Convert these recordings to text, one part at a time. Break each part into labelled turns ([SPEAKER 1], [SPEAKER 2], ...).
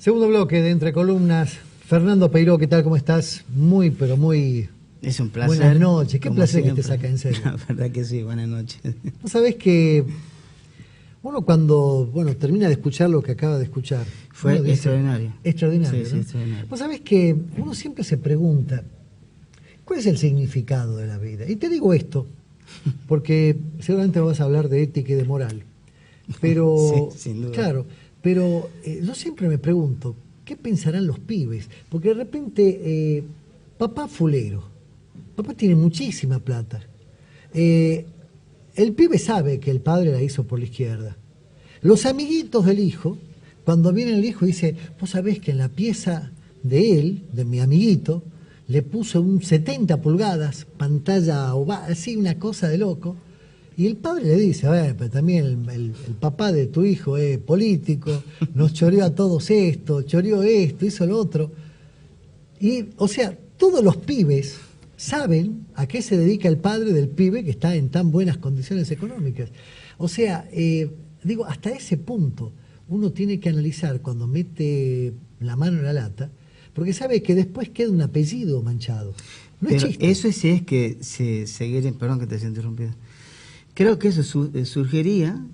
[SPEAKER 1] Segundo bloque de Entre Columnas. Fernando Peiró, ¿qué tal? ¿Cómo estás? Muy, pero muy...
[SPEAKER 2] Es un placer.
[SPEAKER 1] Buenas noches. Qué placer
[SPEAKER 2] siempre.
[SPEAKER 1] que te saca en serio.
[SPEAKER 2] La verdad que sí, buenas noches.
[SPEAKER 1] Vos sabés que uno cuando termina de escuchar lo que acaba de escuchar...
[SPEAKER 2] Fue
[SPEAKER 1] dice,
[SPEAKER 2] extraordinario.
[SPEAKER 1] Extraordinario,
[SPEAKER 2] Sí,
[SPEAKER 1] ¿no?
[SPEAKER 2] sí, extraordinario.
[SPEAKER 1] Vos sabés que uno siempre se pregunta, ¿cuál es el significado de la vida? Y te digo esto, porque seguramente vas a hablar de ética y de moral. Pero,
[SPEAKER 2] sí, sin duda.
[SPEAKER 1] claro, pero yo siempre me pregunto, ¿qué pensarán los pibes? Porque de repente, papá fulero, papá tiene muchísima plata. El pibe sabe que el padre la hizo por la izquierda. Los amiguitos del hijo, cuando viene el hijo dice, vos sabés que en la pieza de él, de mi amiguito, le puso un 70 pulgadas, pantalla oval, así una cosa de loco. Y el padre le dice, a ver, pero también el papá de tu hijo es político, nos choreó a todos esto, choreó esto, hizo lo otro. Y, o sea, todos los pibes saben a qué se dedica el padre del pibe que está en tan buenas condiciones económicas. O sea, digo, hasta ese punto uno tiene que analizar cuando mete la mano en la lata, porque sabe que después queda un apellido manchado. No
[SPEAKER 2] Pero
[SPEAKER 1] es chiste.
[SPEAKER 2] eso sí es que perdón que te haya interrumpido. Creo que eso surgiría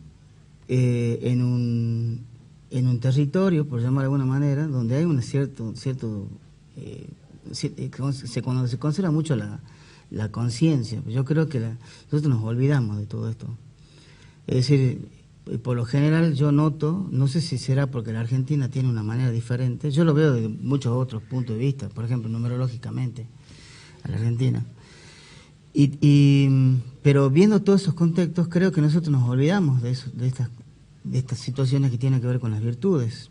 [SPEAKER 2] en un territorio, por llamarlo de alguna manera, donde hay un cuando se considera mucho la conciencia. Yo creo que nosotros nos olvidamos de todo esto. Es decir, por lo general yo noto, no sé si será porque la Argentina tiene una manera diferente, yo lo veo de muchos otros puntos de vista, por ejemplo, numerológicamente, a la Argentina. Pero viendo todos esos contextos, creo que nosotros nos olvidamos de estas situaciones que tienen que ver con las virtudes.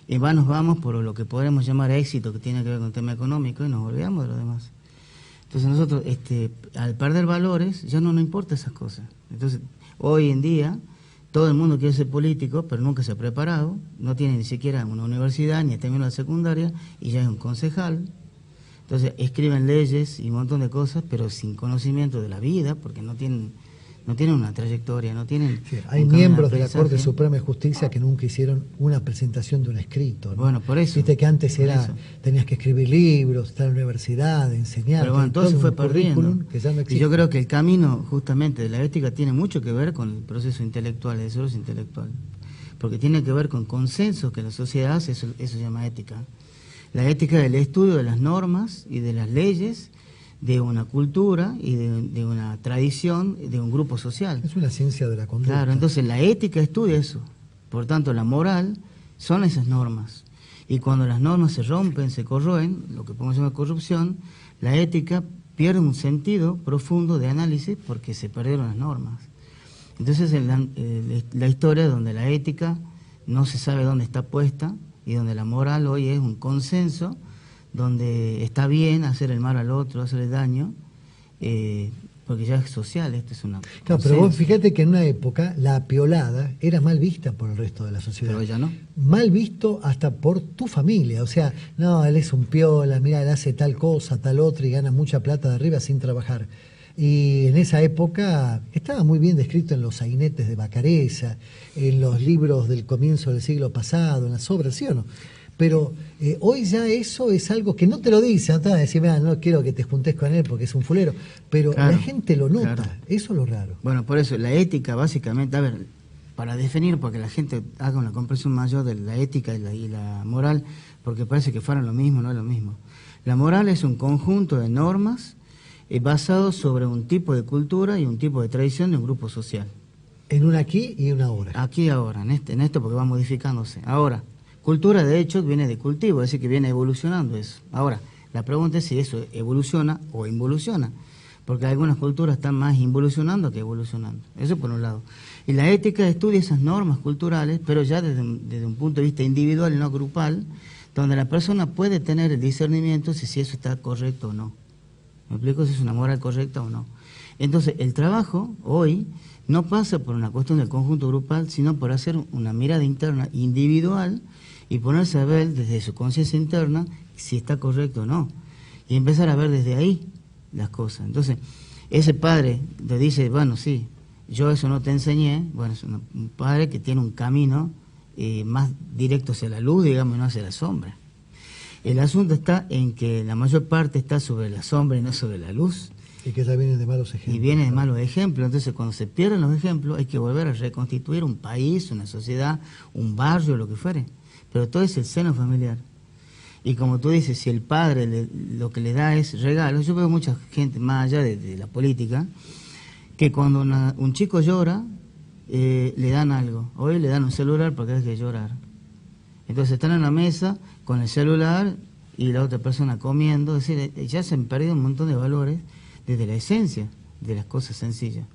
[SPEAKER 2] Y nos vamos por lo que podremos llamar éxito, que tiene que ver con el tema económico, y nos olvidamos de lo demás. Entonces nosotros, al perder valores, ya no nos importa esas cosas. Entonces, hoy en día, todo el mundo quiere ser político, pero nunca se ha preparado, no tiene ni siquiera una universidad, ni ha terminado la secundaria, y ya es un concejal. Entonces escriben leyes y un montón de cosas, pero sin conocimiento de la vida, porque no tienen una trayectoria, no tienen...
[SPEAKER 1] Sí, hay miembros de la Corte Suprema de Justicia que nunca hicieron una presentación de un escrito, ¿no?
[SPEAKER 2] Bueno, por eso.
[SPEAKER 1] Viste que antes tenías que escribir libros, estar en la universidad, enseñar.
[SPEAKER 2] Pero bueno, entonces fue perdiendo.
[SPEAKER 1] Que ya no existe.
[SPEAKER 2] Y yo creo que el camino justamente de la ética tiene mucho que ver con el proceso intelectual, el desarrollo intelectual. Porque tiene que ver con consensos que la sociedad hace, eso se llama ética. La ética es el estudio de las normas y de las leyes de una cultura y de una tradición de un grupo social.
[SPEAKER 1] Es una ciencia de la conducta.
[SPEAKER 2] Claro, entonces la ética estudia eso. Por tanto, la moral son esas normas. Y cuando las normas se rompen, se corroen, lo que podemos llamar corrupción, la ética pierde un sentido profundo de análisis porque se perdieron las normas. Entonces, la historia donde la ética no se sabe dónde está puesta, y donde la moral hoy es un consenso, donde está bien hacer el mal al otro, hacerle daño, porque ya es social, esto es una...
[SPEAKER 1] Claro, pero vos fíjate que en una época la apiolada era mal vista por el resto de la sociedad.
[SPEAKER 2] Pero ya no.
[SPEAKER 1] Mal visto hasta por tu familia, o sea, no, él es un piola, mira, él hace tal cosa, tal otra y gana mucha plata de arriba sin trabajar. Y en esa época estaba muy bien descrito en los sainetes de Bacareza, en los libros del comienzo del siglo pasado, en las obras, ¿sí o no? Pero hoy ya eso es algo que no te lo dice, no te vas a decir, no quiero que te juntes con él porque es un fulero, pero claro, la gente lo nota, claro. Eso es lo raro.
[SPEAKER 2] Bueno, por eso, la ética básicamente, a ver, para definir, porque la gente haga una comprensión mayor de la ética y la moral, porque parece que fueran lo mismo, no es lo mismo. La moral es un conjunto de normas basado sobre un tipo de cultura y un tipo de tradición de un grupo social.
[SPEAKER 1] En un aquí y una ahora.
[SPEAKER 2] Aquí y ahora, en esto porque va modificándose. Ahora, cultura de hecho viene de cultivo, es decir, que viene evolucionando eso. Ahora, la pregunta es si eso evoluciona o involuciona, porque algunas culturas están más involucionando que evolucionando. Eso por un lado. Y la ética estudia esas normas culturales, pero ya desde un punto de vista individual y no grupal, donde la persona puede tener el discernimiento si eso está correcto o no. ¿Me explico? Si es una moral correcta o no. Entonces, el trabajo hoy no pasa por una cuestión del conjunto grupal, sino por hacer una mirada interna individual y ponerse a ver desde su conciencia interna si está correcto o no. Y empezar a ver desde ahí las cosas. Entonces, ese padre le dice, bueno, sí, yo eso no te enseñé, bueno, es un padre que tiene un camino más directo hacia la luz, digamos, y no hacia la sombra. El asunto está en que la mayor parte está sobre la sombra y no sobre la luz.
[SPEAKER 1] Y que ya vienen de malos ejemplos.
[SPEAKER 2] Y viene de malos ejemplos. Entonces, cuando se pierden los ejemplos, hay que volver a reconstituir un país, una sociedad, un barrio, lo que fuere. Pero todo es el seno familiar. Y como tú dices, si el padre lo que le da es regalos, yo veo mucha gente, más allá de la política, que cuando un chico llora, le dan algo. Hoy le dan un celular porque hay que llorar. Entonces están en la mesa con el celular y la otra persona comiendo. Es decir, ya se han perdido un montón de valores desde la esencia de las cosas sencillas.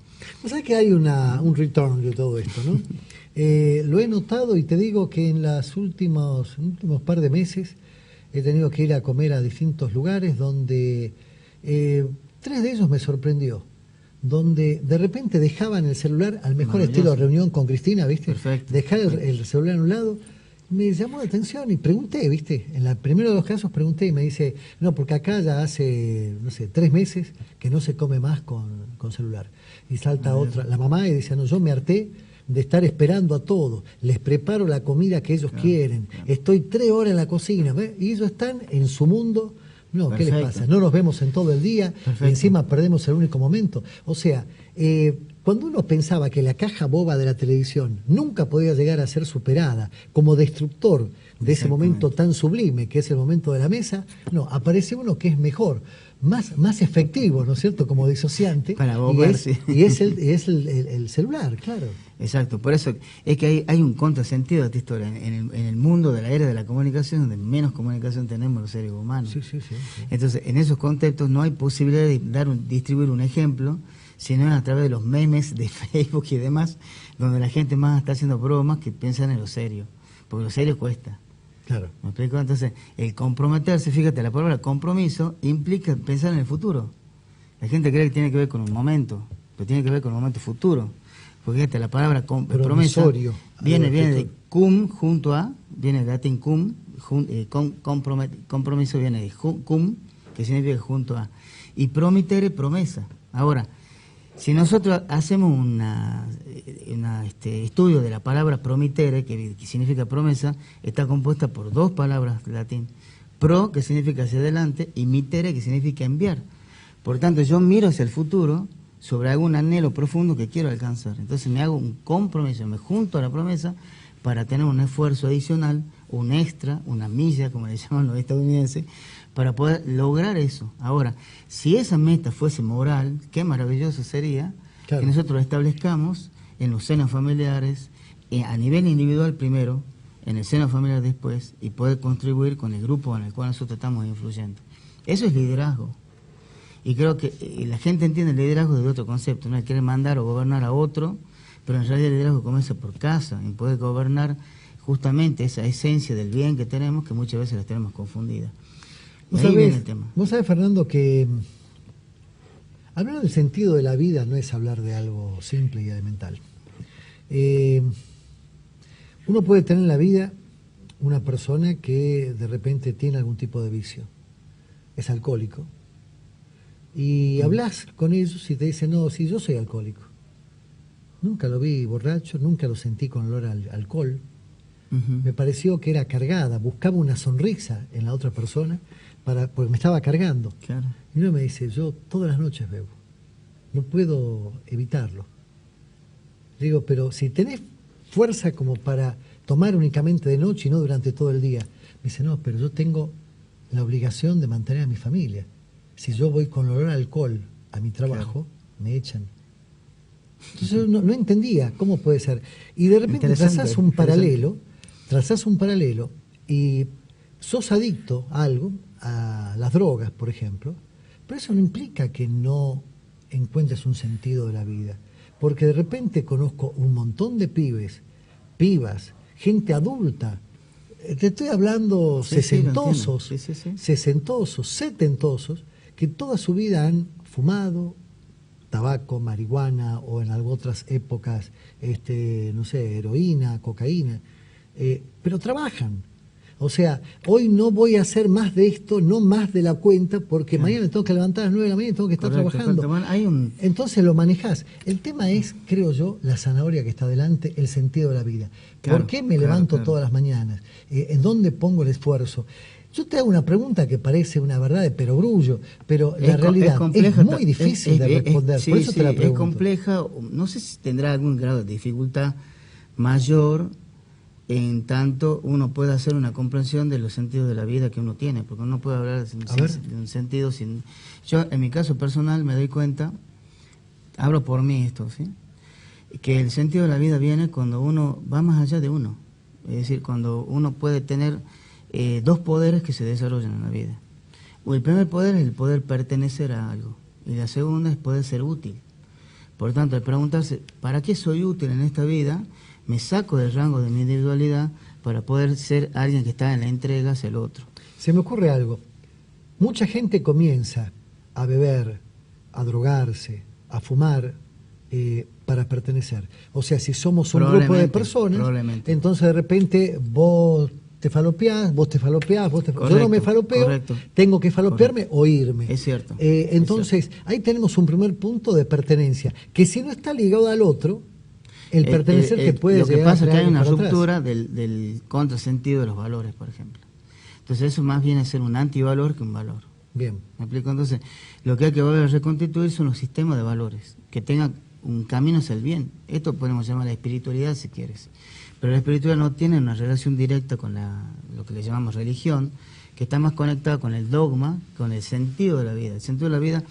[SPEAKER 1] ¿No sabes que hay un return de todo esto, no? Lo he notado y te digo que en los últimos par de meses he tenido que ir a comer a distintos lugares donde 3 de ellos me sorprendió. Donde de repente dejaban el celular al mejor estilo de reunión con Cristina, ¿viste?
[SPEAKER 2] Perfecto.
[SPEAKER 1] Dejar el celular a un lado. Me llamó la atención y pregunté, ¿viste? En el primero de los casos pregunté y me dice, no, porque acá ya hace, no sé, 3 meses que no se come más con celular. Y salta otra, la mamá, y dice, no, yo me harté de estar esperando a todos, les preparo la comida que ellos quieren, estoy 3 horas en la cocina, ¿ves? Y ellos están en su mundo. No, ¿qué les pasa? No nos vemos en todo el día y encima perdemos el único momento. O sea, cuando uno pensaba que la caja boba de la televisión nunca podía llegar a ser superada como destructor de ese momento tan sublime que es el momento de la mesa, no, aparece uno que es mejor, más efectivo, ¿no es cierto?, como disociante,
[SPEAKER 2] para bombar,
[SPEAKER 1] y es el celular, claro.
[SPEAKER 2] Exacto, por eso es que hay un contrasentido de esta historia. En el mundo de la era de la comunicación, donde menos comunicación tenemos los seres humanos.
[SPEAKER 1] Sí.
[SPEAKER 2] Entonces, en esos contextos no hay posibilidad de distribuir un ejemplo, sino a través de los memes de Facebook y demás, donde la gente más está haciendo bromas que piensan en lo serio, porque lo serio cuesta.
[SPEAKER 1] Claro.
[SPEAKER 2] ¿Me explico? Entonces, el comprometerse, fíjate, la palabra compromiso implica pensar en el futuro. La gente cree que tiene que ver con un momento, pero tiene que ver con un momento futuro. Porque fíjate, la palabra promesa viene de cum junto a, viene del latín cum, compromiso viene de cum, que significa junto a, y promitere, promesa. Ahora, si nosotros hacemos un estudio de la palabra promitere, que significa promesa, está compuesta por 2 palabras latín. Pro, que significa hacia adelante, y mitere, que significa enviar. Por tanto, yo miro hacia el futuro sobre algún anhelo profundo que quiero alcanzar. Entonces me hago un compromiso, me junto a la promesa para tener un esfuerzo adicional, un extra, una milla, como le llaman los estadounidenses, para poder lograr eso. Ahora, si esa meta fuese moral, qué maravilloso sería que nosotros la establezcamos en los senos familiares, a nivel individual primero, en el seno familiar después, y poder contribuir con el grupo en el cual nosotros estamos influyendo. Eso es liderazgo. Y creo que la gente entiende el liderazgo desde otro concepto, no quiere mandar o gobernar a otro, pero en realidad el liderazgo comienza por casa, en poder gobernar justamente esa esencia del bien que tenemos, que muchas veces las tenemos confundidas. Ahí viene el tema.
[SPEAKER 1] Vos sabés, Fernando, que hablar del sentido de la vida no es hablar de algo simple y elemental. Uno puede tener en la vida una persona que de repente tiene algún tipo de vicio, es alcohólico, y hablas con ellos y te dicen, no, sí, yo soy alcohólico. Nunca lo vi borracho, nunca lo sentí con olor al alcohol. Me pareció que era cargada, buscaba una sonrisa en la otra persona porque me estaba cargando.
[SPEAKER 2] Claro.
[SPEAKER 1] Y uno me dice, yo todas las noches bebo, no puedo evitarlo. Digo, pero si tenés fuerza como para tomar únicamente de noche y no durante todo el día. Me dice, no, pero yo tengo la obligación de mantener a mi familia. Si yo voy con olor a alcohol a mi trabajo, me echan. Entonces yo no entendía cómo puede ser. Y de repente trazás un paralelo y sos adicto a algo, a las drogas, por ejemplo, pero eso no implica que no encuentres un sentido de la vida. Porque de repente conozco un montón de pibas, gente adulta, te estoy hablando sesentosos, setentosos, que toda su vida han fumado tabaco, marihuana o en algunas otras épocas, no sé, heroína, cocaína, pero trabajan. O sea, hoy no voy a hacer más de esto, no más de la cuenta, porque mañana tengo que levantar a las 9 de la mañana y tengo que estar trabajando.
[SPEAKER 2] Bueno,
[SPEAKER 1] entonces lo manejás. El tema es, creo yo, la zanahoria que está delante, el sentido de la vida.
[SPEAKER 2] Claro,
[SPEAKER 1] ¿Por qué me levanto todas las mañanas? ¿En dónde pongo el esfuerzo? Yo te hago una pregunta que parece una verdad de perogrullo, pero la realidad es muy difícil de responder. Por eso te la pregunto.
[SPEAKER 2] Es compleja, no sé si tendrá algún grado de dificultad mayor en tanto uno puede hacer una comprensión de los sentidos de la vida que uno tiene, porque uno puede hablar de un sentido sin... Yo, en mi caso personal, me doy cuenta, hablo por mí esto, ¿sí?, que el sentido de la vida viene cuando uno va más allá de uno, es decir, cuando uno puede tener dos poderes que se desarrollan en la vida. El primer poder es el poder pertenecer a algo, y la segunda es poder ser útil. Por tanto, al preguntarse, ¿para qué soy útil en esta vida?, me saco del rango de mi individualidad para poder ser alguien que está en la entrega hacia el otro.
[SPEAKER 1] Se me ocurre algo. Mucha gente comienza a beber, a drogarse, a fumar para pertenecer. O sea, si somos un grupo de personas, entonces de repente vos te falopeás, yo no me falopeo, tengo que falopearme o irme.
[SPEAKER 2] Es cierto.
[SPEAKER 1] Entonces, ahí tenemos un primer punto de pertenencia, que si no está ligado al otro, el pertenecer te puede llegar.
[SPEAKER 2] Lo que pasa es que hay una ruptura del contrasentido de los valores, por ejemplo. Entonces eso más viene a ser un antivalor que un valor.
[SPEAKER 1] Bien.
[SPEAKER 2] ¿Me explico? Entonces, lo que hay que volver a reconstituir son los sistemas de valores, que tengan un camino hacia el bien. Esto podemos llamar la espiritualidad, si quieres. Pero la espiritualidad no tiene una relación directa con lo que le llamamos religión, que está más conectada con el dogma, con el sentido de la vida. El sentido de la vida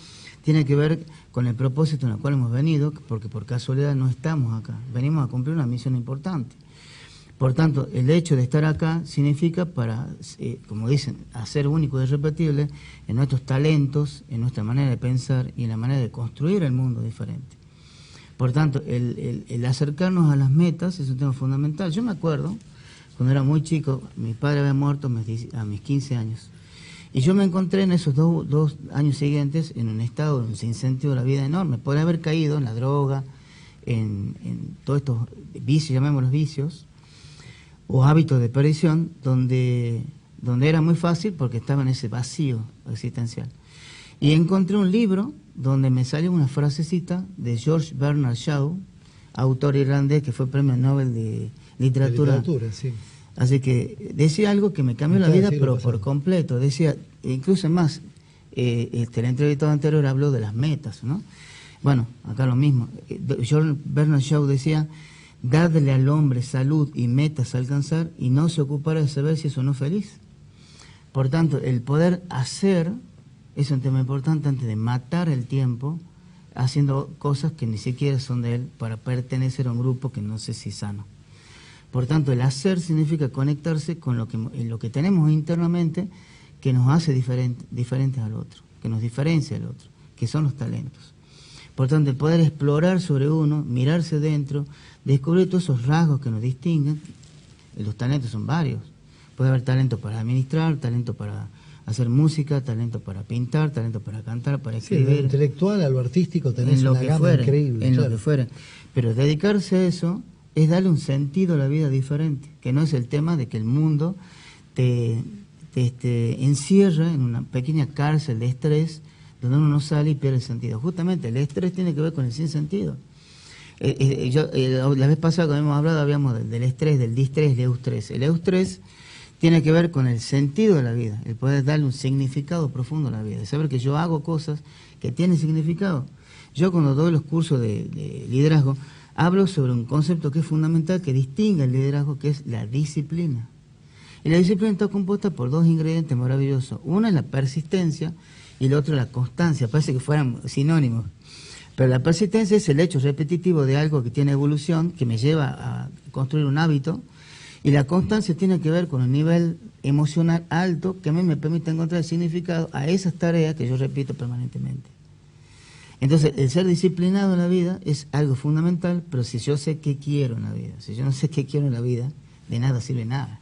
[SPEAKER 2] tiene que ver con el propósito en el cual hemos venido, porque por casualidad no estamos acá. Venimos a cumplir una misión importante. Por tanto, el hecho de estar acá significa para, como dicen, hacer único y irrepetible en nuestros talentos, en nuestra manera de pensar y en la manera de construir el mundo diferente. Por tanto, el acercarnos a las metas es un tema fundamental. Yo me acuerdo, cuando era muy chico, mi padre había muerto a mis 15 años. Y yo me encontré en esos dos años siguientes en un estado sin sentido de la vida enorme. Podría haber caído en la droga, en todos estos vicios, llamémoslos vicios, o hábitos de perdición, donde era muy fácil porque estaba en ese vacío existencial. Y encontré un libro donde me salió una frasecita de George Bernard Shaw, autor irlandés que fue premio Nobel de literatura.
[SPEAKER 1] Sí.
[SPEAKER 2] Así que decía algo que me cambió la vida, pero por completo. Decía, incluso más, el entrevistado anterior habló de las metas, ¿no? Bueno, acá lo mismo. George Bernard Shaw decía, darle al hombre salud y metas a alcanzar y no se ocupara de saber si es o no feliz. Por tanto, el poder hacer es un tema importante antes de matar el tiempo haciendo cosas que ni siquiera son de él para pertenecer a un grupo que no sé si es sano. Por tanto, el hacer significa conectarse con lo que tenemos internamente que nos hace diferentes al otro, que nos diferencia del otro, que son los talentos. Por tanto, el poder explorar sobre uno, mirarse dentro, descubrir todos esos rasgos que nos distinguen. Los talentos son varios. Puede haber talento para administrar, talento para hacer música, talento para pintar, talento para cantar, para escribir.
[SPEAKER 1] Sí, de lo intelectual a lo artístico tenés una gama increíble.
[SPEAKER 2] En lo que fuera. Pero dedicarse a eso es darle un sentido a la vida diferente, que no es el tema de que el mundo te encierra en una pequeña cárcel de estrés donde uno no sale y pierde el sentido. Justamente el estrés tiene que ver con el sinsentido. La vez pasada cuando hemos hablado habíamos del estrés, del distrés, del eustrés. El eustrés tiene que ver con el sentido de la vida, el poder darle un significado profundo a la vida, de saber que yo hago cosas que tienen significado. Yo cuando doy los cursos de liderazgo, hablo sobre un concepto que es fundamental, que distingue el liderazgo, que es la disciplina. Y la disciplina está compuesta por dos ingredientes maravillosos. Uno es la persistencia y el otro la constancia. Parece que fueran sinónimos. Pero la persistencia es el hecho repetitivo de algo que tiene evolución, que me lleva a construir un hábito. Y la constancia tiene que ver con un nivel emocional alto que a mí me permite encontrar el significado a esas tareas que yo repito permanentemente. Entonces, el ser disciplinado en la vida es algo fundamental, pero si yo sé qué quiero en la vida, si yo no sé qué quiero en la vida, de nada sirve nada.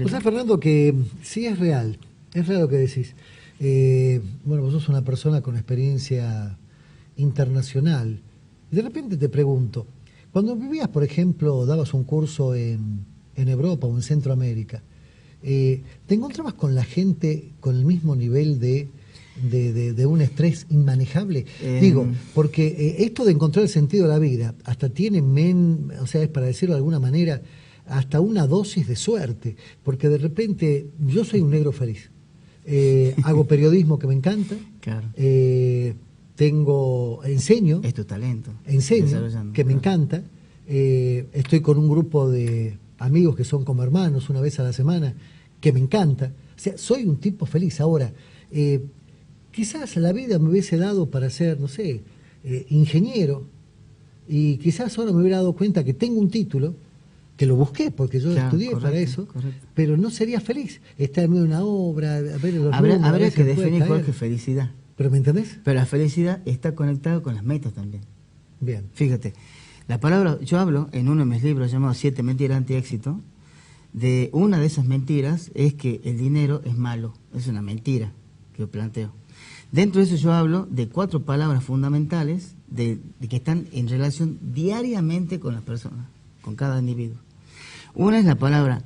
[SPEAKER 1] O sea, Fernando, que sí es real lo que decís. Bueno, vos sos una persona con experiencia internacional. De repente te pregunto, cuando vivías, por ejemplo, dabas un curso en Europa o en Centroamérica, ¿te encontrabas con la gente con el mismo nivel de un estrés inmanejable? Digo, porque esto de encontrar el sentido de la vida hasta tiene, o sea, es para decirlo de alguna manera, hasta una dosis de suerte, porque de repente yo soy un negro feliz. Hago periodismo que me encanta,
[SPEAKER 2] Claro.
[SPEAKER 1] enseño.
[SPEAKER 2] Es tu talento.
[SPEAKER 1] Enseño, que me encanta. Estoy con un grupo de amigos que son como hermanos una vez a la semana, que me encanta. O sea, soy un tipo feliz. Ahora, quizás la vida me hubiese dado para ser, no sé, ingeniero, y quizás ahora me hubiera dado cuenta que tengo un título, que lo busqué porque yo estudié para eso, pero no sería feliz. Estar en medio de una obra, ver los números,
[SPEAKER 2] habría que definir cuál es felicidad.
[SPEAKER 1] ¿Pero me entendés?
[SPEAKER 2] Pero la felicidad está conectada con las metas también.
[SPEAKER 1] Bien.
[SPEAKER 2] Fíjate, la palabra, yo hablo en uno de mis libros llamado 7 mentiras anti-éxito, de una de esas mentiras es que el dinero es malo, es una mentira que yo planteo. Dentro de eso yo hablo de 4 palabras fundamentales de que están en relación diariamente con las personas, con cada individuo. Una es la palabra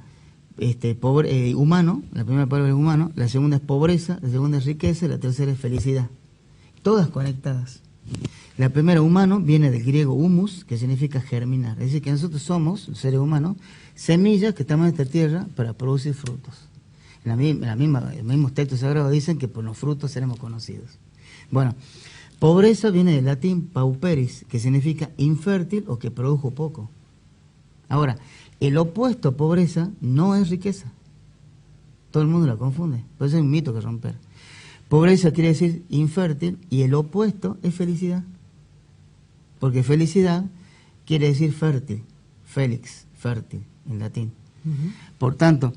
[SPEAKER 2] humano, la primera palabra es humano, la segunda es pobreza, la segunda es riqueza y la tercera es felicidad. Todas conectadas. La primera, humano, viene del griego humus, que significa germinar. Es decir, que nosotros somos, seres humanos, semillas que estamos en esta tierra para producir frutos. Los mismos textos sagrados dicen que por los frutos seremos conocidos. Bueno, pobreza viene del latín pauperis, que significa infértil o que produjo poco. Ahora, el opuesto a pobreza no es riqueza. Todo el mundo la confunde. Por eso hay un mito que romper. Pobreza quiere decir infértil y el opuesto es felicidad. Porque felicidad quiere decir fértil. Félix, fértil, en latín. Por tanto,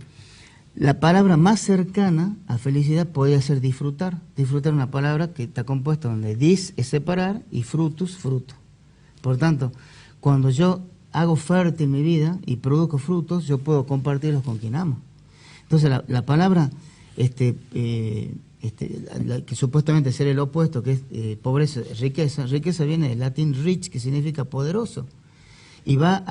[SPEAKER 2] la palabra más cercana a felicidad podría ser disfrutar. Disfrutar es una palabra que está compuesta donde dis es separar y frutus, fruto. Por tanto, cuando yo hago fértil mi vida y produzco frutos, yo puedo compartirlos con quien amo. Entonces la palabra que supuestamente ser el opuesto, que es pobreza, riqueza viene del latín rich, que significa poderoso. Y va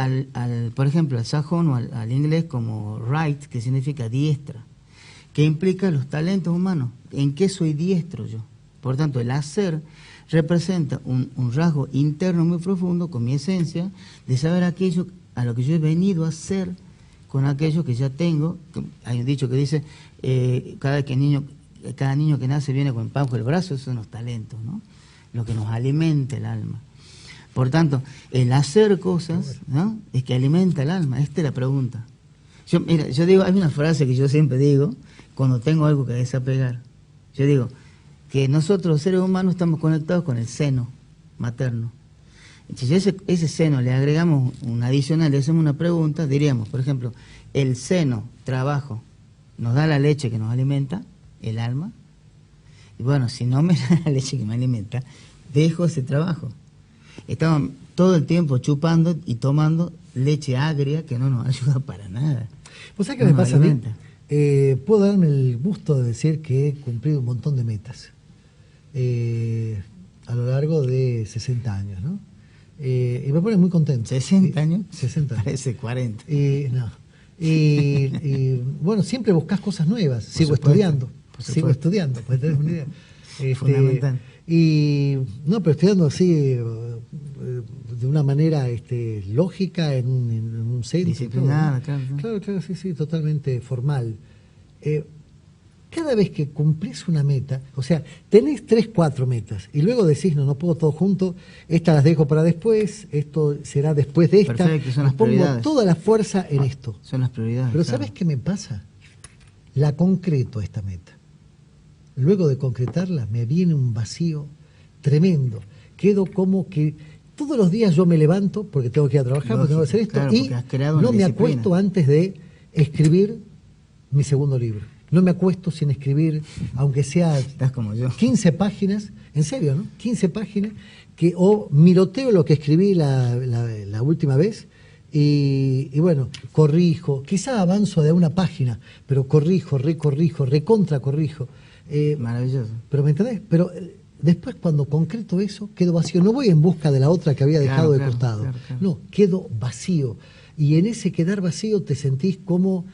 [SPEAKER 2] por ejemplo, al sajón o al inglés como right, que significa diestra, que implica los talentos humanos. ¿En qué soy diestro yo? Por tanto, el hacer representa un rasgo interno muy profundo con mi esencia de saber aquello a lo que yo he venido a hacer con aquello que ya tengo. Hay un dicho que dice, cada niño que nace viene con el pan bajo el brazo. Esos son los talentos, ¿no? Lo que nos alimenta el alma. Por tanto, el hacer cosas, ¿no?, es que alimenta el alma. Esta es la pregunta. Yo digo, hay una frase que yo siempre digo cuando tengo algo que desapegar. Yo digo que nosotros los seres humanos estamos conectados con el seno materno. Entonces, si ese seno le agregamos un adicional, le hacemos una pregunta, diríamos, por ejemplo, el seno, trabajo, nos da la leche que nos alimenta, el alma. Y bueno, si no me da la leche que me alimenta, dejo ese trabajo. Estamos todo el tiempo chupando y tomando leche agria que no nos ayuda para nada.
[SPEAKER 1] ¿Vos sabés qué me pasa a mí? Puedo darme el gusto de decir que he cumplido un montón de metas a lo largo de 60 años, ¿no? Y me pone muy contento.
[SPEAKER 2] ¿60 años?
[SPEAKER 1] 60 años.
[SPEAKER 2] Parece 40.
[SPEAKER 1] Bueno, siempre buscas cosas nuevas. Sigo estudiando, para tener una idea.
[SPEAKER 2] Fundamental.
[SPEAKER 1] Pero estudiando así de una manera lógica en un centro.
[SPEAKER 2] Disciplinada,
[SPEAKER 1] claro, sí, totalmente formal. Cada vez que cumplís una meta, o sea, tenés 3, 4 metas y luego decís, no puedo todo junto, estas las dejo para después, esto será después de esta.
[SPEAKER 2] Perfecto, son las
[SPEAKER 1] pongo
[SPEAKER 2] prioridades.
[SPEAKER 1] Toda la fuerza en esto.
[SPEAKER 2] Son las prioridades.
[SPEAKER 1] Pero ¿sabes qué me pasa? La concreto esta meta. Luego de concretarla me viene un vacío tremendo. Quedo como que todos los días yo me levanto porque tengo que ir a trabajar, porque tengo que hacer esto,
[SPEAKER 2] claro,
[SPEAKER 1] y no me acuesto antes de escribir mi segundo libro. No me acuesto sin escribir, aunque sea
[SPEAKER 2] Estás como yo.
[SPEAKER 1] 15 páginas, en serio, ¿no? 15 páginas, o miroteo lo que escribí la última vez, y bueno, corrijo, quizá avanzo de una página, pero corrijo, recontra corrijo.
[SPEAKER 2] Maravilloso.
[SPEAKER 1] Pero ¿me entendés? Pero después cuando concreto eso, quedo vacío. No voy en busca de la otra que había dejado de costado.
[SPEAKER 2] Claro.
[SPEAKER 1] No, quedo vacío. y en ese quedar vacío te sentís como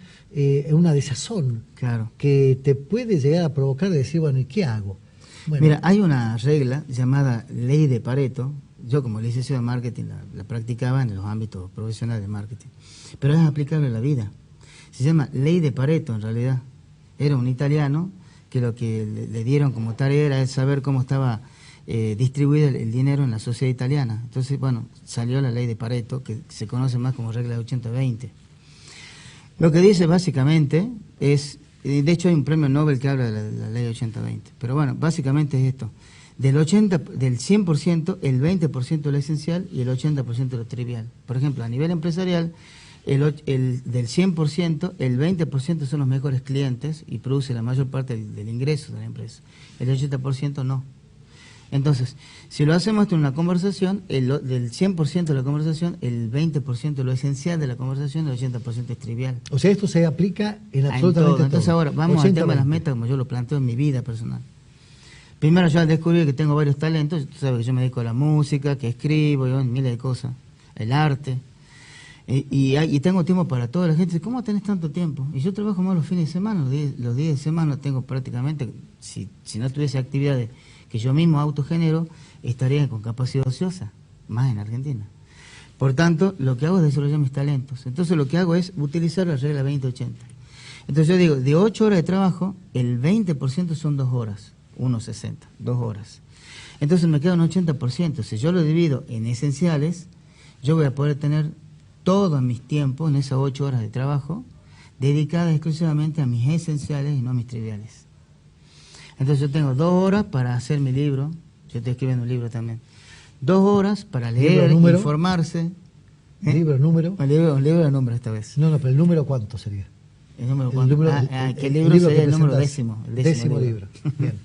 [SPEAKER 1] una desazón,
[SPEAKER 2] Claro.
[SPEAKER 1] que te puede llegar a provocar de decir, bueno, ¿y qué hago? Bueno,
[SPEAKER 2] Mira, hay una regla llamada ley de Pareto. Yo como licenciado en marketing la practicaba en los ámbitos profesionales de marketing, pero es aplicable a la vida. Se llama ley de Pareto en realidad. Era un italiano que lo que le dieron como tarea era saber cómo estaba distribuido el dinero en la sociedad italiana. Entonces, bueno, salió la ley de Pareto, que se conoce más como regla de 80-20. Lo que dice básicamente es, de hecho hay un premio Nobel que habla de la ley de 80-20, pero bueno, básicamente es esto: del 100%, el 20% es lo esencial y el 80% es lo trivial. Por ejemplo, a nivel empresarial, del 100%, el 20% son los mejores clientes y produce la mayor parte del ingreso de la empresa. El 80% no. Entonces, si lo hacemos esto en una conversación, del 100% de la conversación, el 20% es lo esencial de la conversación, el 80% es trivial.
[SPEAKER 1] o sea, esto se aplica en absolutamente todo.
[SPEAKER 2] Entonces ahora, vamos al tema de las
[SPEAKER 1] 80-20.
[SPEAKER 2] metas como yo lo planteo en mi vida personal. Primero, yo al descubrir que tengo varios talentos, tú sabes que yo me dedico a la música, que escribo, y miles de cosas, el arte, y tengo tiempo para todo. La gente dice, ¿cómo tenés tanto tiempo? Y yo trabajo más los fines de semana, los días de semana tengo prácticamente, si no tuviese actividades que yo mismo autogenero, estaría con capacidad ociosa, más en Argentina. Por tanto, lo que hago es desarrollar mis talentos. Entonces lo que hago es utilizar la regla 20-80. Entonces yo digo, de 8 horas de trabajo, el 20% son 2 horas, 1,60, 2 horas. Entonces me queda un 80%. Si yo lo divido en esenciales, yo voy a poder tener todos mis tiempos en esas 8 horas de trabajo dedicadas exclusivamente a mis esenciales y no a mis triviales. Entonces yo tengo 2 horas para hacer mi libro, yo estoy escribiendo un libro también, 2 horas para leer, informarse.
[SPEAKER 1] ¿Libro, número?
[SPEAKER 2] Un libro de número esta vez.
[SPEAKER 1] No, pero ¿el número cuánto sería?
[SPEAKER 2] ¿El número cuánto? Que el libro sería el número décimo. El
[SPEAKER 1] décimo libro. Bien.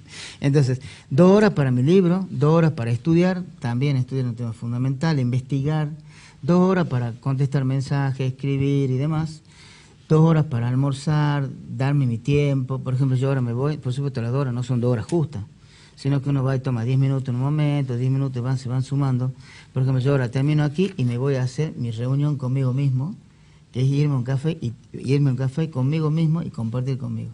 [SPEAKER 2] Entonces, 2 horas para mi libro, 2 horas para estudiar, también estudiar un tema fundamental, investigar, 2 horas para contestar mensajes, escribir y demás, 2 horas para almorzar, darme mi tiempo. Por ejemplo, yo ahora me voy, por supuesto las 2 horas no son 2 horas justas, sino que uno va y toma 10 minutos en un momento, 10 minutos se van sumando. Por ejemplo, yo ahora termino aquí y me voy a hacer mi reunión conmigo mismo, que es irme a un café conmigo mismo y compartir conmigo.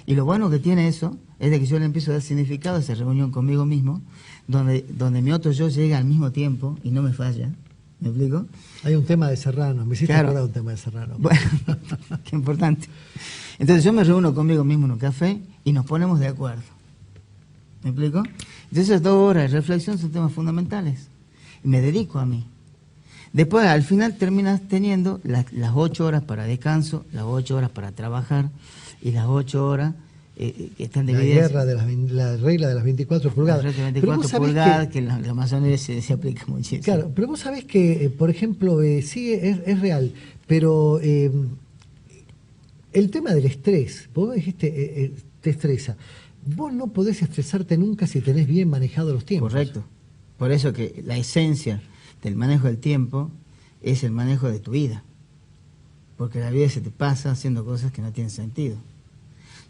[SPEAKER 2] Y lo bueno que tiene eso es de que yo le empiezo a dar significado a esa reunión conmigo mismo, donde mi otro yo llega al mismo tiempo y no me falla. ¿Me explico?
[SPEAKER 1] Hay un tema de Serrano, me hiciste acordar un tema de Serrano.
[SPEAKER 2] Bueno, qué importante. Entonces yo me reúno conmigo mismo en un café y nos ponemos de acuerdo. ¿Me explico? Entonces esas 2 horas de reflexión son temas fundamentales. Y me dedico a mí. Después, al final, terminas teniendo las 8 horas para descanso, las 8 horas para trabajar y las 8 horas que están divididas.
[SPEAKER 1] La regla de las 24 pulgadas.
[SPEAKER 2] La regla de 24 pulgadas, que en la masonería se aplica muchísimo.
[SPEAKER 1] Claro, pero vos sabés que, por ejemplo, sí, es real, pero el tema del estrés, vos dijiste, te estresa. Vos no podés estresarte nunca si tenés bien manejados los tiempos.
[SPEAKER 2] Correcto. Por eso que la esencia del manejo del tiempo es el manejo de tu vida. Porque la vida se te pasa haciendo cosas que no tienen sentido.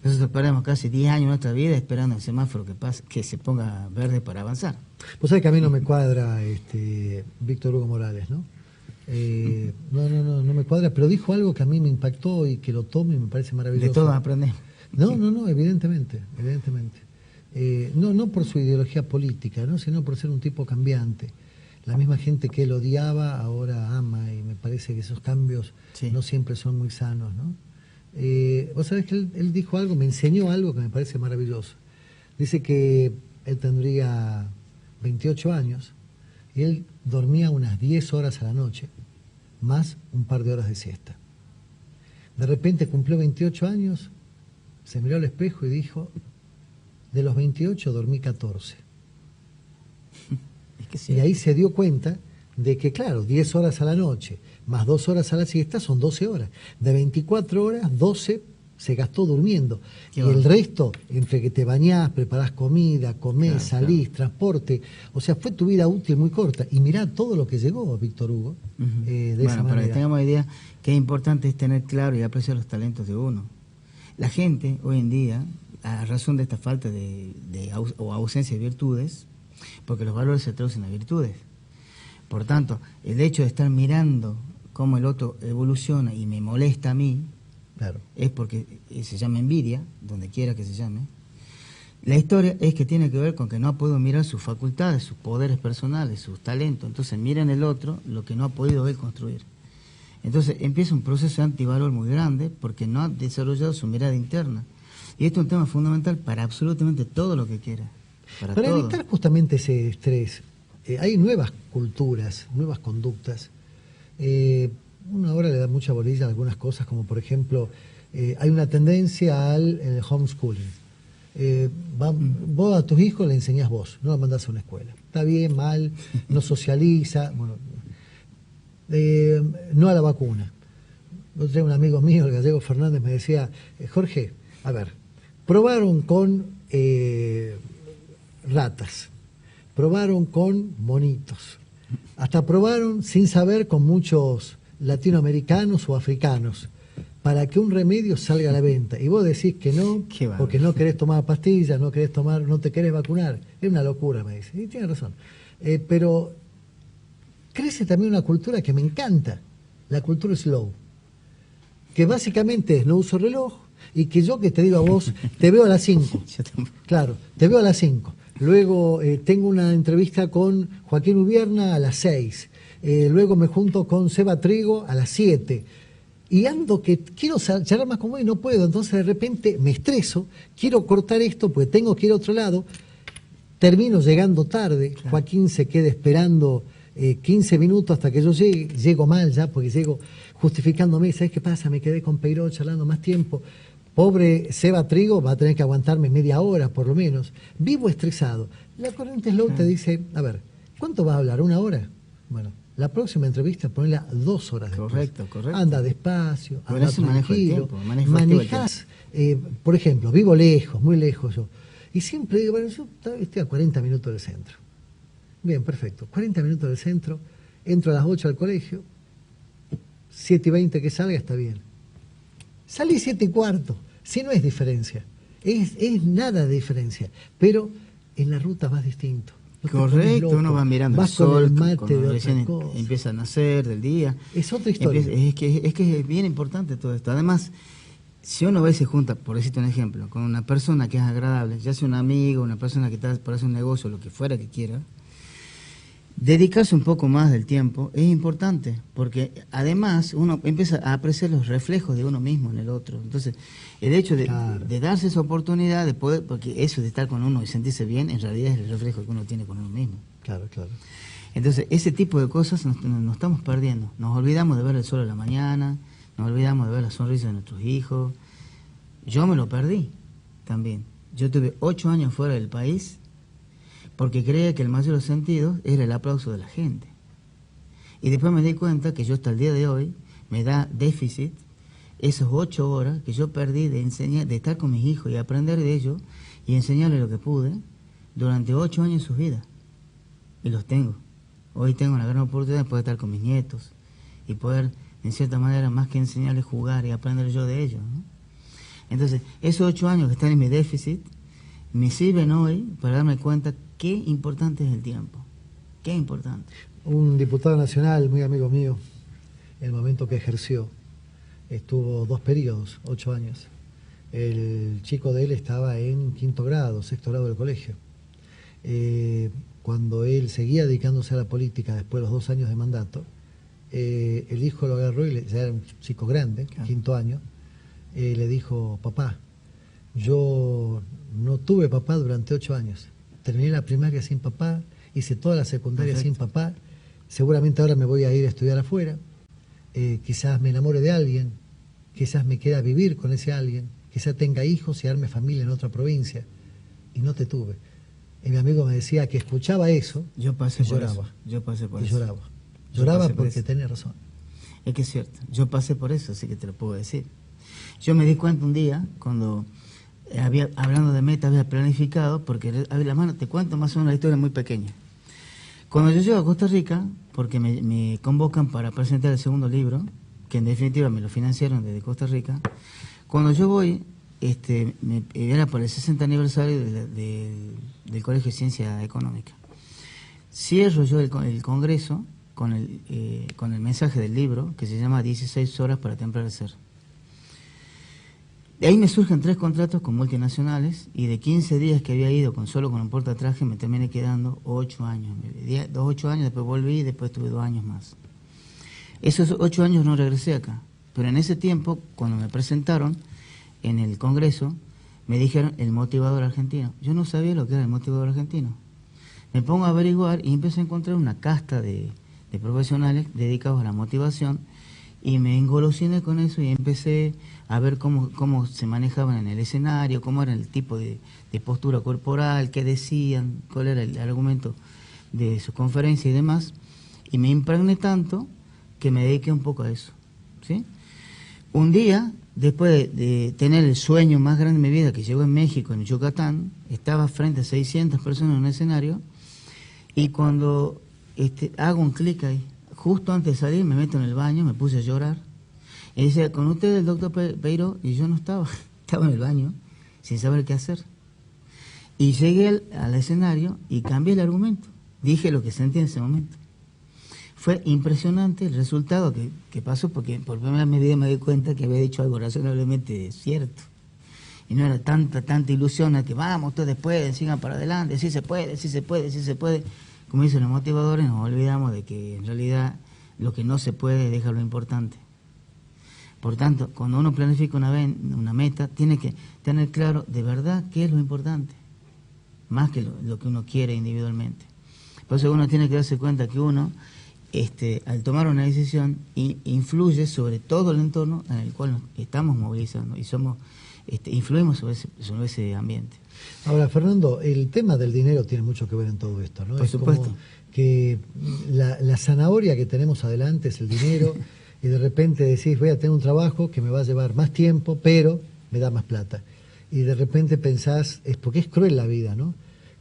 [SPEAKER 2] Nosotros perdemos casi 10 años de nuestra vida esperando el semáforo que se ponga verde para avanzar.
[SPEAKER 1] Vos sabés que a mí no me cuadra Víctor Hugo Morales, ¿no? No me cuadra, pero dijo algo que a mí me impactó y que lo tomo y me parece maravilloso.
[SPEAKER 2] De todos aprendemos.
[SPEAKER 1] No, evidentemente. No por su ideología política, ¿no? Sino por ser un tipo cambiante. La misma gente que él odiaba ahora ama, y me parece que esos cambios no siempre son muy sanos, ¿no? Vos sabés que él dijo algo, me enseñó algo que me parece maravilloso. Dice que él tendría 28 años y él dormía unas 10 horas a la noche, más un par de horas de siesta. De repente cumplió 28 años, se miró al espejo y dijo, de los 28 dormí 14. Es que sí. Y ahí se dio cuenta de que, claro, 10 horas a la noche, más 2 horas a la siesta, son 12 horas. De 24 horas, 12 se gastó durmiendo. Y el resto, entre que te bañás, preparás comida, comés, salís, transporte, o sea, fue tu vida útil muy corta. Y mirá todo lo que llegó, Víctor Hugo, de esa manera.
[SPEAKER 2] Para que tengamos idea, que importante es tener claro y apreciar los talentos de uno. La gente, hoy en día, a razón de esta falta o ausencia de virtudes, porque los valores se traducen a virtudes. Por tanto, el hecho de estar mirando cómo el otro evoluciona y me molesta a mí,
[SPEAKER 1] Claro.
[SPEAKER 2] es porque se llama envidia, donde quiera que se llame. La historia es que tiene que ver con que no ha podido mirar sus facultades, sus poderes personales, sus talentos. Entonces mira en el otro lo que no ha podido él construir. Entonces empieza un proceso de antivalor muy grande porque no ha desarrollado su mirada interna. Y esto es un tema fundamental para absolutamente todo lo que quiera. Para todo.
[SPEAKER 1] evitar justamente ese estrés, hay nuevas culturas, nuevas conductas. Uno ahora le da mucha bolilla a algunas cosas, como por ejemplo, hay una tendencia al homeschooling. Vos a tus hijos le enseñás vos, no lo mandás a una escuela. Está bien, mal, no socializa, bueno, no a la vacuna. Yo tengo un amigo mío, el gallego Fernández, me decía, Jorge, a ver, probaron con ratas, probaron con monitos, hasta probaron sin saber con muchos latinoamericanos o africanos, para que un remedio salga a la venta. Y vos decís que no, porque no querés tomar pastillas, no te querés vacunar. Es una locura, me dice. Y tiene razón. Pero crece también una cultura que me encanta, la cultura slow, que básicamente es no uso reloj, y que yo que te digo a vos, te veo a las 5. Claro, te veo a las 5. Luego tengo una entrevista con Joaquín Ubierna a las 6. Luego me junto con Seba Trigo a las 7. Y ando que quiero charlar más con vos y no puedo. Entonces de repente me estreso, quiero cortar esto porque tengo que ir a otro lado. Termino llegando tarde. Claro. Joaquín se queda esperando 15 minutos hasta que yo llegue. Llego mal ya porque llego justificándome. ¿Sabes qué pasa? Me quedé con Peiró charlando más tiempo. Pobre Seba Trigo va a tener que aguantarme media hora por lo menos. Vivo estresado. La corriente slow te dice, a ver, ¿cuánto vas a hablar? ¿1 hora? Bueno, la próxima entrevista ponela 2 horas después.
[SPEAKER 2] Correcto.
[SPEAKER 1] Anda despacio,
[SPEAKER 2] anda tranquilo.
[SPEAKER 1] Manejás, por ejemplo, vivo lejos, muy lejos yo. Y siempre digo, bueno, yo estoy a 40 minutos del centro. Bien, perfecto. 40 minutos del centro, entro a las 8 al colegio, 7:20 que salga está bien. Salí 7:15, si no es diferencia, es nada de diferencia, pero en la ruta vas distinto.
[SPEAKER 2] No correcto, uno va mirando el sol,
[SPEAKER 1] el mate
[SPEAKER 2] cuando recién empieza a nacer del día.
[SPEAKER 1] Es otra historia.
[SPEAKER 2] Es que es bien importante todo esto. Además, si uno a veces junta, por decirte un ejemplo, con una persona que es agradable, ya sea un amigo, una persona que está por hacer un negocio, lo que fuera que quiera, dedicarse un poco más del tiempo es importante, porque además uno empieza a apreciar los reflejos de uno mismo en el otro. Entonces, el hecho de darse esa oportunidad de poder, porque eso de estar con uno y sentirse bien, en realidad es el reflejo que uno tiene con uno mismo.
[SPEAKER 1] Claro.
[SPEAKER 2] Entonces, ese tipo de cosas nos estamos perdiendo. Nos olvidamos de ver el sol a la mañana, nos olvidamos de ver la sonrisa de nuestros hijos. Yo me lo perdí también. Yo tuve 8 años fuera del país, porque creía que el mayor de los sentidos era el aplauso de la gente. Y después me di cuenta que yo hasta el día de hoy me da déficit esas 8 horas que yo perdí de enseñar, de estar con mis hijos y aprender de ellos y enseñarles lo que pude durante 8 años de sus vidas. Y los tengo. Hoy tengo la gran oportunidad de poder estar con mis nietos y poder, en cierta manera, más que enseñarles a jugar y aprender yo de ellos, ¿no? Entonces, esos 8 años que están en mi déficit me sirven hoy para darme cuenta qué importante es el tiempo. Qué importante.
[SPEAKER 1] Un diputado nacional, muy amigo mío, en el momento que ejerció, estuvo 2 periodos, 8 años. El chico de él estaba en 5º grado, 6º grado del colegio. Cuando él seguía dedicándose a la política después de los 2 años de mandato, el hijo lo agarró y ya era un chico grande, claro. 5º año, le dijo, papá, yo no tuve papá durante 8 años. Terminé la primaria sin papá, hice toda la secundaria sin papá, seguramente ahora me voy a ir a estudiar afuera, quizás me enamore de alguien, quizás me quede a vivir con ese alguien, quizás tenga hijos y arme familia en otra provincia, y no te tuve. Y mi amigo me decía que escuchaba eso,
[SPEAKER 2] yo pasé
[SPEAKER 1] y
[SPEAKER 2] por
[SPEAKER 1] lloraba.
[SPEAKER 2] Eso. Yo pasé por
[SPEAKER 1] y
[SPEAKER 2] eso.
[SPEAKER 1] lloraba. Lloraba porque tenía razón.
[SPEAKER 2] Es que es cierto, yo pasé por eso, así que te lo puedo decir. Yo me di cuenta un día, cuando hablando de meta, había planificado, porque la mano, te cuento más o menos una historia muy pequeña. Cuando yo llego a Costa Rica, porque me convocan para presentar el segundo libro, que en definitiva me lo financiaron desde Costa Rica, cuando yo voy, era por el 60 aniversario del Colegio de Ciencia Económica. Cierro yo el congreso con el mensaje del libro, que se llama 16 horas para templar el ser. De ahí me surgen 3 contratos con multinacionales, y de 15 días que había ido solo con un portatraje me terminé quedando 8 años. 8 años, después volví y después tuve 2 años más. Esos 8 años no regresé acá, pero en ese tiempo, cuando me presentaron en el Congreso, me dijeron el motivador argentino. Yo no sabía lo que era el motivador argentino. Me pongo a averiguar y empiezo a encontrar una casta de profesionales dedicados a la motivación, y me engolosiné con eso y empecé a ver cómo se manejaban en el escenario, cómo era el tipo de postura corporal, qué decían, cuál era el argumento de su conferencia y demás, y me impregné tanto que me dediqué un poco a eso, ¿sí? Un día, después de tener el sueño más grande de mi vida, que llegó en México, en Yucatán, estaba frente a 600 personas en un escenario, y cuando hago un clic ahí, justo antes de salir me meto en el baño, me puse a llorar, y dice, con usted el doctor Peiró, y yo no estaba, estaba en el baño, sin saber qué hacer. Y llegué al escenario y cambié el argumento, dije lo que sentí en ese momento. Fue impresionante el resultado que pasó, porque por primera vez en mi vida me di cuenta que había dicho algo razonablemente cierto. Y no era tanta ilusión a que vamos, ustedes pueden, sigan para adelante, sí se puede, sí se puede, sí se puede. Como dicen los motivadores, nos olvidamos de que en realidad lo que no se puede deja lo importante. Por tanto, cuando uno planifica una meta, tiene que tener claro de verdad qué es lo importante, más que lo que uno quiere individualmente. Por eso uno tiene que darse cuenta que uno, al tomar una decisión, influye sobre todo el entorno en el cual nos estamos movilizando y influimos sobre ese ambiente.
[SPEAKER 1] Ahora, Fernando, el tema del dinero tiene mucho que ver en todo esto, ¿no?
[SPEAKER 2] Por supuesto.
[SPEAKER 1] Como que la zanahoria que tenemos adelante es el dinero, y de repente decís, voy a tener un trabajo que me va a llevar más tiempo, pero me da más plata. Y de repente pensás, es porque es cruel la vida, ¿no?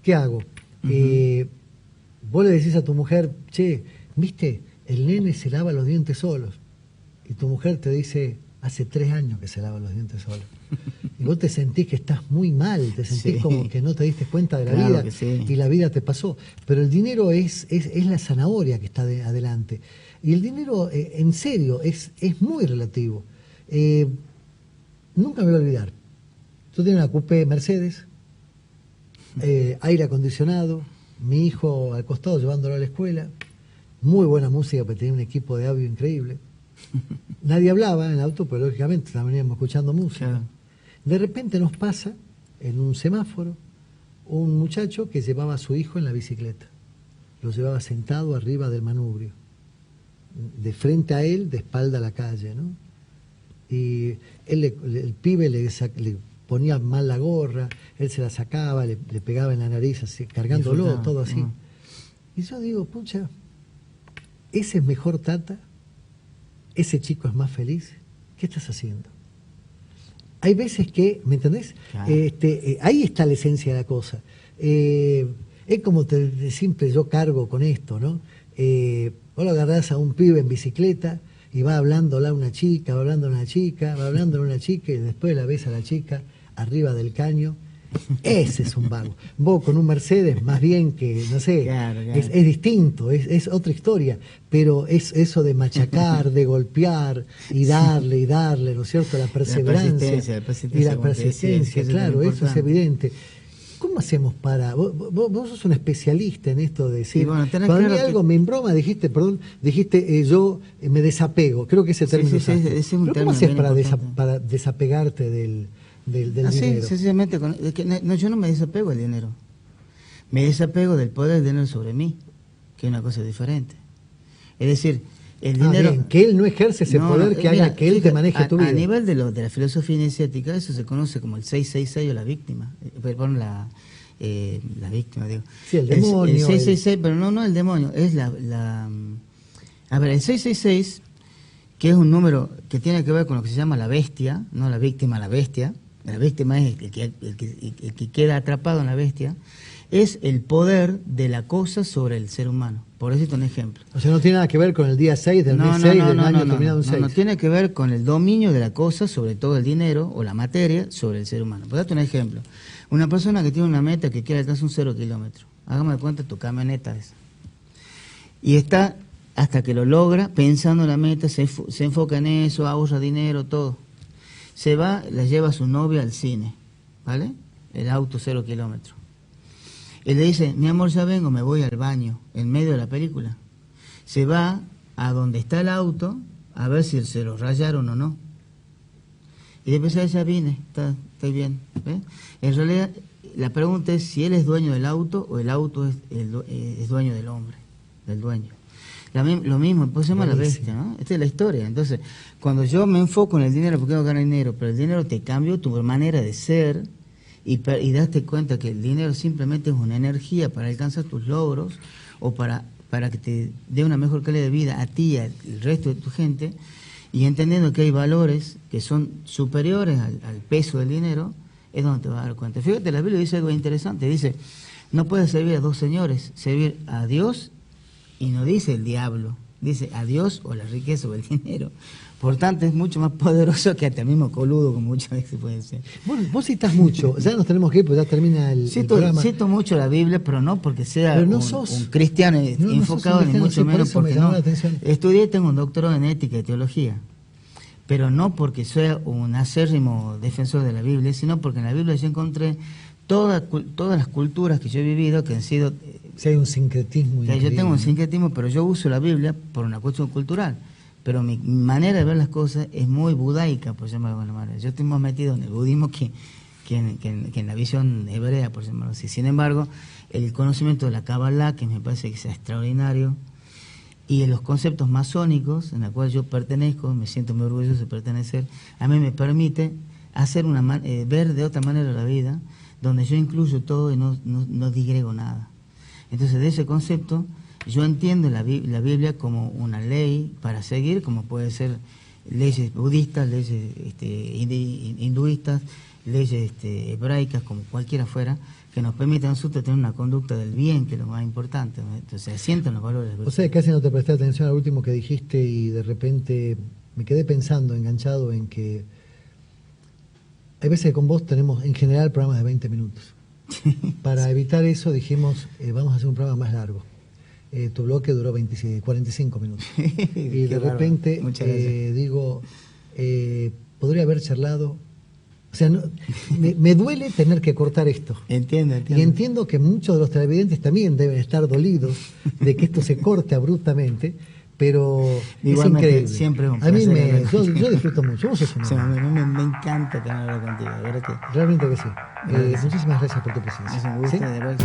[SPEAKER 1] ¿Qué hago? Vos le decís a tu mujer, che, viste, el nene se lava los dientes solos. Y tu mujer te dice, hace 3 años que se lava los dientes solos. Y vos te sentís que estás muy mal, te sentís como que no te diste cuenta de la vida, y la vida te pasó. Pero el dinero es la zanahoria que está adelante. Y el dinero, en serio, es muy relativo. Nunca me voy a olvidar. Yo tenía una coupé Mercedes, aire acondicionado, mi hijo al costado llevándolo a la escuela, muy buena música, porque tenía un equipo de audio increíble. Nadie hablaba en el auto, pero lógicamente también íbamos escuchando música. Claro. De repente nos pasa, en un semáforo, un muchacho que llevaba a su hijo en la bicicleta. Lo llevaba sentado arriba del manubrio, de frente a él, de espalda a la calle, ¿no? Y el pibe le ponía mal la gorra, él se la sacaba, le pegaba en la nariz, así, cargándolo, todo así. Y yo digo, pucha, ese es mejor tata, ese chico es más feliz, ¿qué estás haciendo? Hay veces que, ¿me entendés? Claro. Ahí está la esencia de la cosa. Es como siempre yo cargo con esto, ¿no? Vos lo agarrás a un pibe en bicicleta y va hablándole a una chica, va hablando a una chica, va hablando a una chica, y después la ves a la chica arriba del caño. Ese es un vago. Vos con un Mercedes, más bien que, no sé, claro. Es distinto, es otra historia, pero es eso de machacar, de golpear y darle, ¿no es cierto? La perseverancia y la persistencia, claro, eso es evidente. ¿Cómo hacemos para...? Vos sos un especialista en esto de decir... Bueno, cuando claro algo me embroma, dijiste, yo me desapego, creo que ese término es un ¿cómo haces para desapegarte del dinero?
[SPEAKER 2] Sencillamente, yo no me desapego del dinero. Me desapego del poder del dinero sobre mí, que es una cosa diferente. Es decir, el dinero... Bien,
[SPEAKER 1] que él no ejerce ese poder que haga que él te maneje tu vida.
[SPEAKER 2] A nivel de la filosofía iniciática, eso se conoce como el 666 o la víctima. Perdón, la víctima, digo.
[SPEAKER 1] Sí, el demonio.
[SPEAKER 2] El 666, pero no el demonio, es A ver, el 666, que es un número que tiene que ver con lo que se llama la bestia, no la víctima, la bestia. La víctima es el que queda atrapado en la bestia. Es el poder de la cosa sobre el ser humano. Por decirte un ejemplo.
[SPEAKER 1] O sea, no tiene nada que ver con el día 6 del mes 6 del año terminado en 6.
[SPEAKER 2] No, tiene que ver con el dominio de la cosa, sobre todo el dinero o la materia, sobre el ser humano. Por darte un ejemplo. Una persona que tiene una meta que quiere alcanzar un 0 kilómetro. Hágame de cuenta tu camioneta esa. Y está hasta que lo logra, pensando en la meta, se enfoca en eso, ahorra dinero, todo. Se va, la lleva a su novia al cine, ¿vale? El auto 0 kilómetros. Y le dice, mi amor, ya vengo, me voy al baño, en medio de la película. Se va a donde está el auto, a ver si se lo rayaron o no. Y después ya vine, estoy bien. ¿Ves? En realidad, la pregunta es si él es dueño del auto o el auto es dueño del hombre, del dueño. Lo mismo, pues se llama la bestia, ¿no? Esta es la historia. Entonces, cuando yo me enfoco en el dinero, porque no gano dinero, pero el dinero te cambió tu manera de ser y daste cuenta que el dinero simplemente es una energía para alcanzar tus logros o para que te dé una mejor calidad de vida a ti y al resto de tu gente, y entendiendo que hay valores que son superiores al peso del dinero, es donde te vas a dar cuenta. Fíjate, la Biblia dice algo interesante, dice, no puedes servir a dos señores, servir a Dios, y no dice el diablo, dice a Dios o la riqueza o el dinero. Por tanto, es mucho más poderoso que hasta el mismo coludo, como muchas veces puede ser.
[SPEAKER 1] Bueno, vos citas mucho, ya nos tenemos que ir, porque ya termina el programa.
[SPEAKER 2] Cito mucho la Biblia, pero no porque sea un cristiano enfocado, ni mucho menos, porque no. Estudié, tengo un doctorado en ética y teología, pero no porque sea un acérrimo defensor de la Biblia, sino porque en la Biblia yo encontré todas las culturas que yo he vivido que han sido...
[SPEAKER 1] Si hay un sincretismo increíble.
[SPEAKER 2] Yo tengo un sincretismo, pero yo uso la Biblia por una cuestión cultural. Pero mi manera de ver las cosas es muy budaica, por llamarlo de alguna manera. Yo estoy más metido en el budismo que en la visión hebrea, por llamarlo así. Sin embargo, el conocimiento de la Kabbalah, que me parece que es extraordinario, y en los conceptos masónicos, en los cuales yo pertenezco, me siento muy orgulloso de pertenecer, a mí me permite hacer ver de otra manera la vida, donde yo incluyo todo y no digrego nada. Entonces, de ese concepto, yo entiendo la Biblia como una ley para seguir, como puede ser leyes budistas, leyes hinduistas, leyes hebraicas, como cualquiera fuera, que nos permitan a nosotros tener una conducta del bien, que es lo más importante, ¿no? Entonces, se asientan los valores.
[SPEAKER 1] O sea, casi no te presté atención al último que dijiste y de repente me quedé pensando, enganchado en que hay veces que con vos tenemos en general programas de 20 minutos. Para evitar eso dijimos, vamos a hacer un programa más largo. Tu bloque duró 45 minutos. Y de repente digo, podría haber charlado. O sea, me duele tener que cortar esto.
[SPEAKER 2] Entiendo.
[SPEAKER 1] Y entiendo que muchos de los televidentes también deben estar dolidos de que esto se corte abruptamente, pero igualmente, es increíble. Siempre es un placer. Yo disfruto mucho. Vos sos
[SPEAKER 2] sí, me encanta tener hablar contigo. ¿Verdad que?
[SPEAKER 1] Realmente que sí. Muchísimas gracias por tu presencia.
[SPEAKER 2] Es un gusto, ¿sí? De verdad.